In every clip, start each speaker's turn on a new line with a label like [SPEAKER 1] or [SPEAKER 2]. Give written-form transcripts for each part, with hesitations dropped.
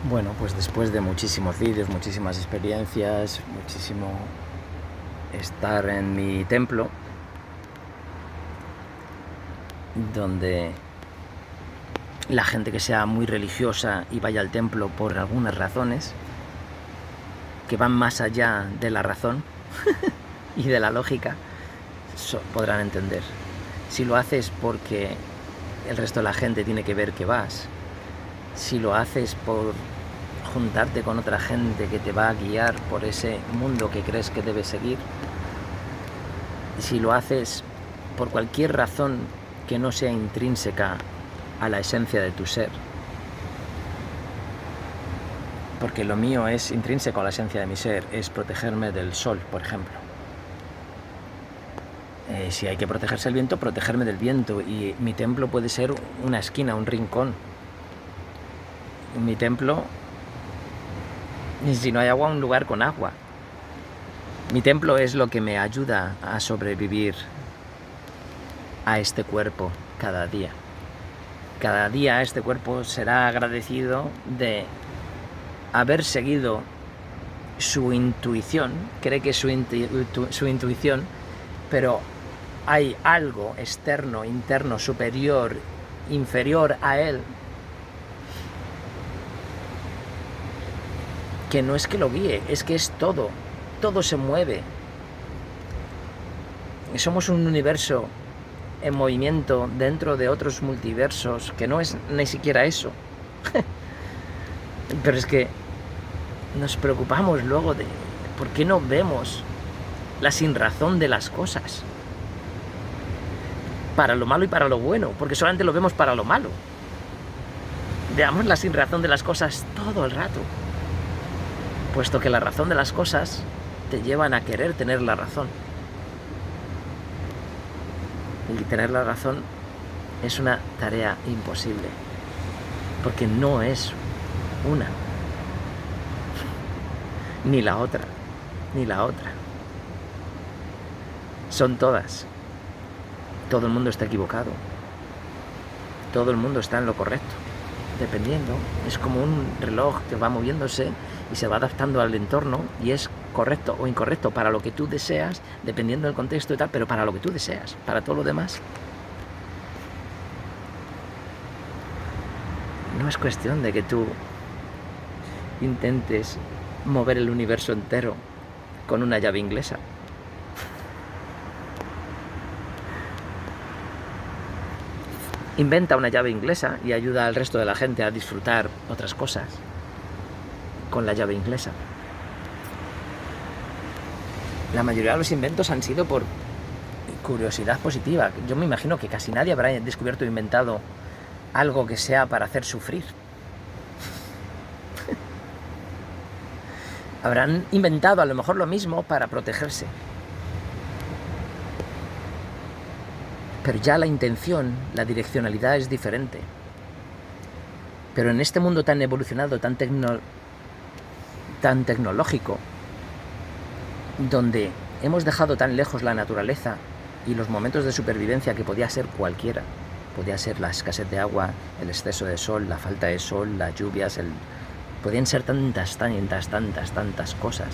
[SPEAKER 1] Bueno, pues después de muchísimos vídeos, muchísimas experiencias, muchísimo estar en mi templo, donde la gente que sea muy religiosa y vaya al templo por algunas razones, que van más allá de la razón y de la lógica, podrán entender. Si lo haces porque el resto de la gente tiene que ver que vas, si lo haces por juntarte con otra gente que te va a guiar por ese mundo que crees que debes seguir, si lo haces por cualquier razón que no sea intrínseca a la esencia de tu ser, porque lo mío es intrínseco a la esencia de mi ser, es protegerme del sol, por ejemplo. Si hay que protegerse del viento, protegerme del viento, y mi templo puede ser una esquina, un rincón. Mi templo, y si no hay agua, un lugar con agua. Mi templo es lo que me ayuda a sobrevivir a este cuerpo cada día. Cada día este cuerpo será agradecido de haber seguido su intuición, cree que es su intuición, pero hay algo externo, interno, superior, inferior a él, que no es que lo guíe, es que es todo se mueve. Somos un universo en movimiento dentro de otros multiversos, que no es ni siquiera eso. Pero es que nos preocupamos luego de por qué no vemos la sinrazón de las cosas, para lo malo y para lo bueno, porque solamente lo vemos para lo malo. Veamos la sinrazón de las cosas todo el rato, puesto que la razón de las cosas te llevan a querer tener la razón. Y tener la razón es una tarea imposible, porque no es una, ni la otra, ni la otra. Son todas. Todo el mundo está equivocado. Todo el mundo está en lo correcto, dependiendo. Es como un reloj que va moviéndose y se va adaptando al entorno, y es correcto o incorrecto para lo que tú deseas, dependiendo del contexto y tal, pero para lo que tú deseas. Para todo lo demás, no es cuestión de que tú intentes mover el universo entero con una llave inglesa. Inventa una llave inglesa y ayuda al resto de la gente a disfrutar otras cosas con la llave inglesa. La mayoría de los inventos han sido por curiosidad positiva. Yo me imagino que casi nadie habrá descubierto o inventado algo que sea para hacer sufrir. Habrán inventado a lo mejor lo mismo para protegerse. Pero ya la intención, la direccionalidad es diferente. Pero en este mundo tan evolucionado, tan tecnológico, donde hemos dejado tan lejos la naturaleza y los momentos de supervivencia que podía ser cualquiera, podía ser la escasez de agua, el exceso de sol, la falta de sol, las lluvias, podían ser tantas cosas.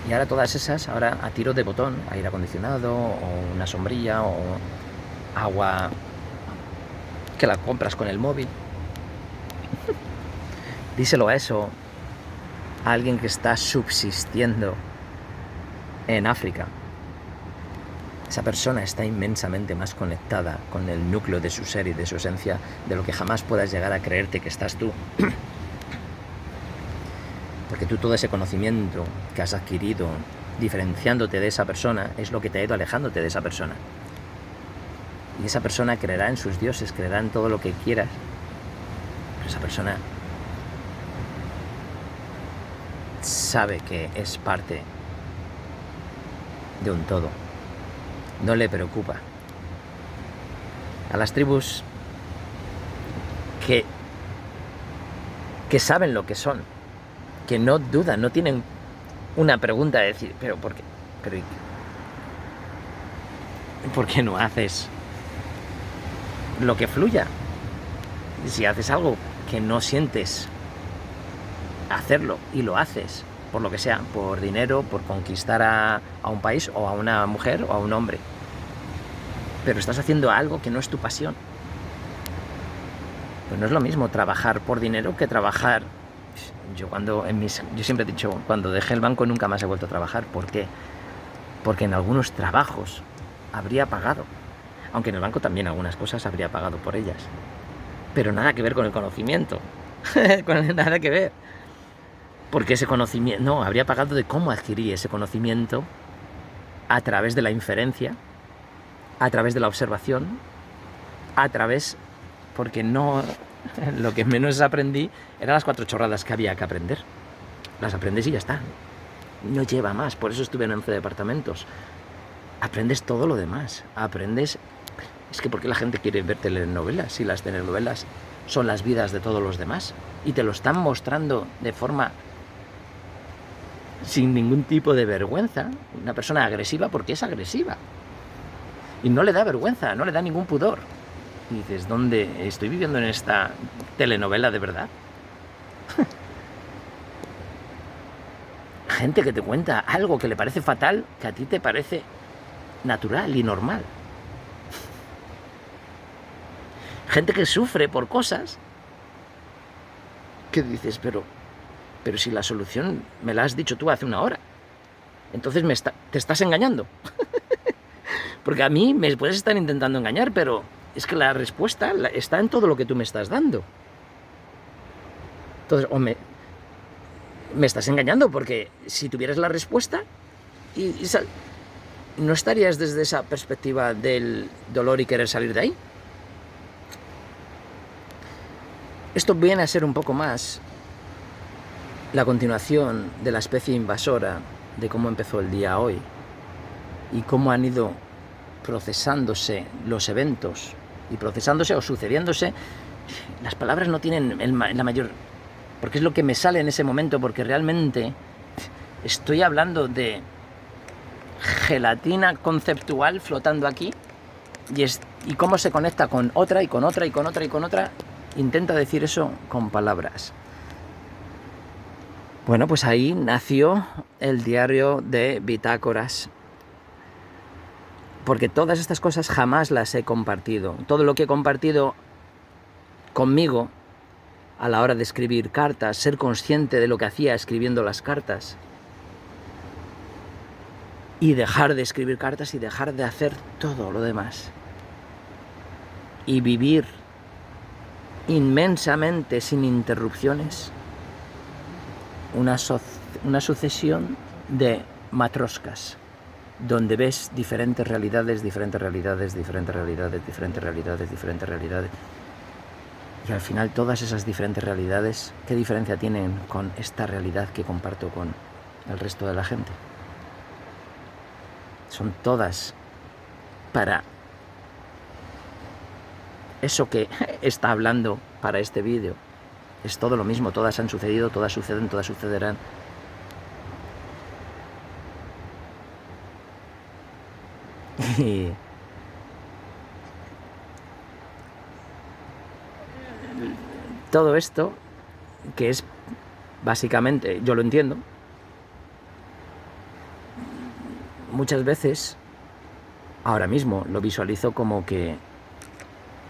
[SPEAKER 1] Y ahora todas esas, ahora a tiro de botón, aire acondicionado, o una sombrilla, o agua que la compras con el móvil. Díselo a eso a alguien que está subsistiendo en África. Esa persona está inmensamente más conectada con el núcleo de su ser y de su esencia de lo que jamás puedas llegar a creerte que estás tú. Porque tú, todo ese conocimiento que has adquirido diferenciándote de esa persona, es lo que te ha ido alejándote de esa persona. Y esa persona creerá en sus dioses, creerá en todo lo que quieras, pero esa persona sabe que es parte de un todo. No le preocupa. A las tribus que saben lo que son, que no dudan, no tienen una pregunta de decir, pero ¿por qué? ¿Por qué no haces lo que fluya? Si haces algo que no sientes hacerlo y lo haces, por lo que sea, por dinero, por conquistar a un país o a una mujer o a un hombre. Pero estás haciendo algo que no es tu pasión. Pues no es lo mismo trabajar por dinero que trabajar. Yo siempre he dicho, cuando dejé el banco nunca más he vuelto a trabajar. ¿Por qué? Porque en algunos trabajos habría pagado. Aunque en el banco también algunas cosas habría pagado por ellas. Pero nada que ver con el conocimiento. Nada que ver. Porque ese conocimiento... No, habría pagado de cómo adquirí ese conocimiento a través de la inferencia, a través de la observación, porque no... Lo que menos aprendí eran las 4 chorradas que había que aprender. Las aprendes y ya está. No lleva más, por eso estuve en 11 departamentos. Aprendes todo lo demás. Aprendes... Es que ¿por qué la gente quiere ver telenovelas? Si las telenovelas son las vidas de todos los demás. Y te lo están mostrando de forma... sin ningún tipo de vergüenza. Una persona agresiva porque es agresiva. Y no le da vergüenza, no le da ningún pudor. Y dices, ¿dónde estoy viviendo en esta telenovela de verdad? Gente que te cuenta algo que le parece fatal, que a ti te parece natural y normal. Gente que sufre por cosas que dices, pero si la solución me la has dicho tú hace una hora, entonces te estás engañando. Porque a mí me puedes estar intentando engañar, pero es que la respuesta está en todo lo que tú me estás dando. Entonces, o me estás engañando, porque si tuvieras la respuesta, ¿no estarías desde esa perspectiva del dolor y querer salir de ahí? Esto viene a ser un poco más la continuación de la especie invasora, de cómo empezó el día hoy y cómo han ido procesándose los eventos y procesándose o sucediéndose. Las palabras no tienen la mayor... porque es lo que me sale en ese momento, porque realmente estoy hablando de gelatina conceptual flotando aquí y cómo se conecta con otra y con otra y con otra y con otra. Intenta decir eso con palabras. Bueno, pues ahí nació el diario de bitácoras. Porque todas estas cosas jamás las he compartido. Todo lo que he compartido conmigo a la hora de escribir cartas, ser consciente de lo que hacía escribiendo las cartas, y dejar de escribir cartas y dejar de hacer todo lo demás. Y vivir inmensamente sin interrupciones una sucesión de matroscas, donde ves diferentes realidades, diferentes realidades, diferentes realidades, diferentes realidades, diferentes realidades. Y al final todas esas diferentes realidades, ¿qué diferencia tienen con esta realidad que comparto con el resto de la gente? Son todas para eso que está hablando para este vídeo. Es todo lo mismo, todas han sucedido, todas suceden, todas sucederán. Y todo esto, que es básicamente, yo lo entiendo, muchas veces, ahora mismo lo visualizo como que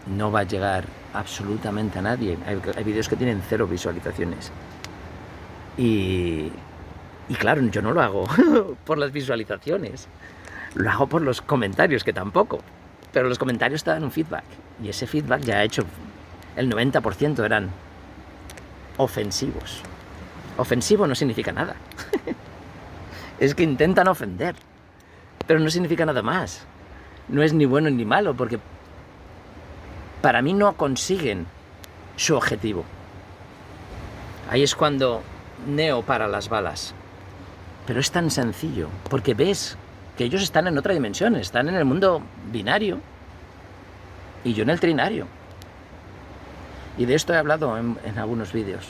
[SPEAKER 1] no va a llegar absolutamente a nadie. Hay vídeos que tienen 0 visualizaciones. Y claro, yo no lo hago por las visualizaciones. Lo hago por los comentarios, que tampoco. Pero los comentarios te dan un feedback. Y ese feedback ya ha hecho... El 90% eran ofensivos. Ofensivo no significa nada. Es que intentan ofender. Pero no significa nada más. No es ni bueno ni malo, porque para mí no consiguen su objetivo. Ahí es cuando Neo para las balas. Pero es tan sencillo, porque ves que ellos están en otra dimensión, están en el mundo binario y yo en el trinario. Y de esto he hablado en algunos vídeos.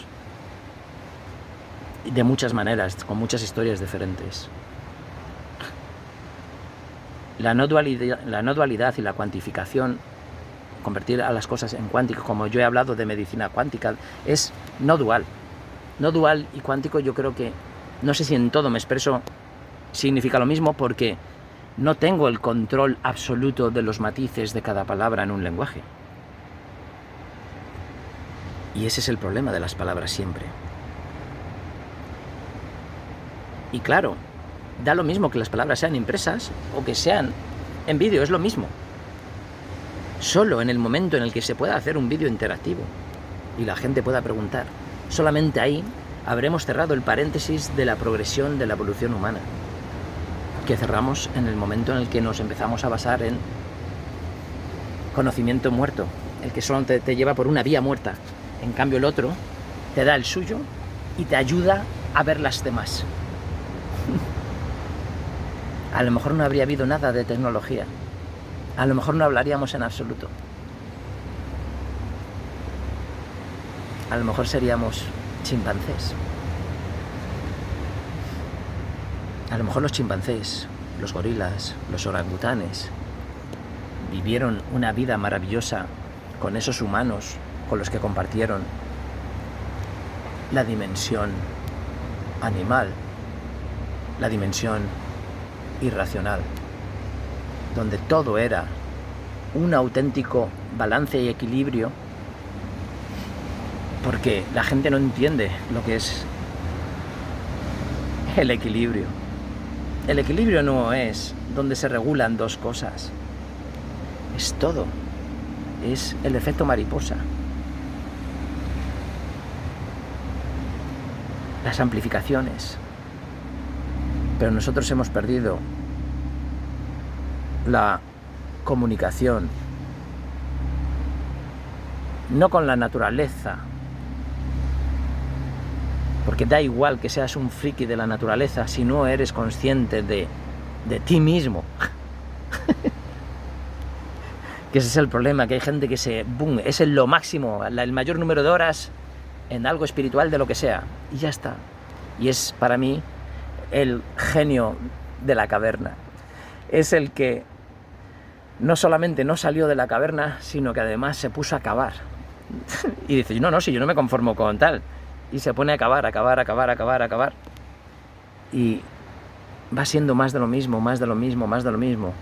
[SPEAKER 1] Y de muchas maneras, con muchas historias diferentes. La no dualidad y la cuantificación, convertir a las cosas en cuántico, como yo he hablado de medicina cuántica, es no dual. No dual y cuántico, yo creo que, no sé si en todo me expreso, significa lo mismo, porque no tengo el control absoluto de los matices de cada palabra en un lenguaje. Y ese es el problema de las palabras siempre. Y claro, da lo mismo que las palabras sean impresas o que sean en vídeo, es lo mismo. Solo en el momento en el que se pueda hacer un vídeo interactivo y la gente pueda preguntar, solamente ahí habremos cerrado el paréntesis de la progresión de la evolución humana, que cerramos en el momento en el que nos empezamos a basar en conocimiento muerto, el que solo te lleva por una vía muerta. En cambio el otro te da el suyo y te ayuda a ver las demás. A lo mejor no habría habido nada de tecnología. A lo mejor no hablaríamos en absoluto. A lo mejor seríamos chimpancés. A lo mejor los chimpancés, los gorilas, los orangutanes vivieron una vida maravillosa con esos humanos con los que compartieron la dimensión animal, la dimensión irracional, donde todo era un auténtico balance y equilibrio, porque la gente no entiende lo que es el equilibrio. El equilibrio no es donde se regulan dos cosas, es todo, es el efecto mariposa. Las amplificaciones. Pero nosotros hemos perdido la comunicación, no con la naturaleza, porque da igual que seas un friki de la naturaleza si no eres consciente de ti mismo. Que ese es el problema, que hay gente que es lo máximo, el mayor número de horas en algo espiritual de lo que sea, y ya está. Y es para mí el genio de la caverna. Es el que no solamente no salió de la caverna, sino que además se puso a cavar. Y dice, no, si yo no me conformo con tal. Y se pone a cavar. Y va siendo más de lo mismo.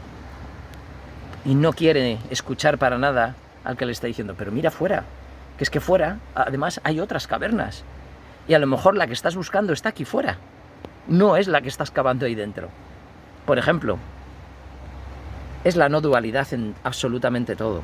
[SPEAKER 1] Y no quiere escuchar para nada al que le está diciendo, pero mira fuera, que es que fuera, además hay otras cavernas. Y a lo mejor la que estás buscando está aquí fuera. No es la que estás cavando ahí dentro. Por ejemplo, es la no dualidad en absolutamente todo.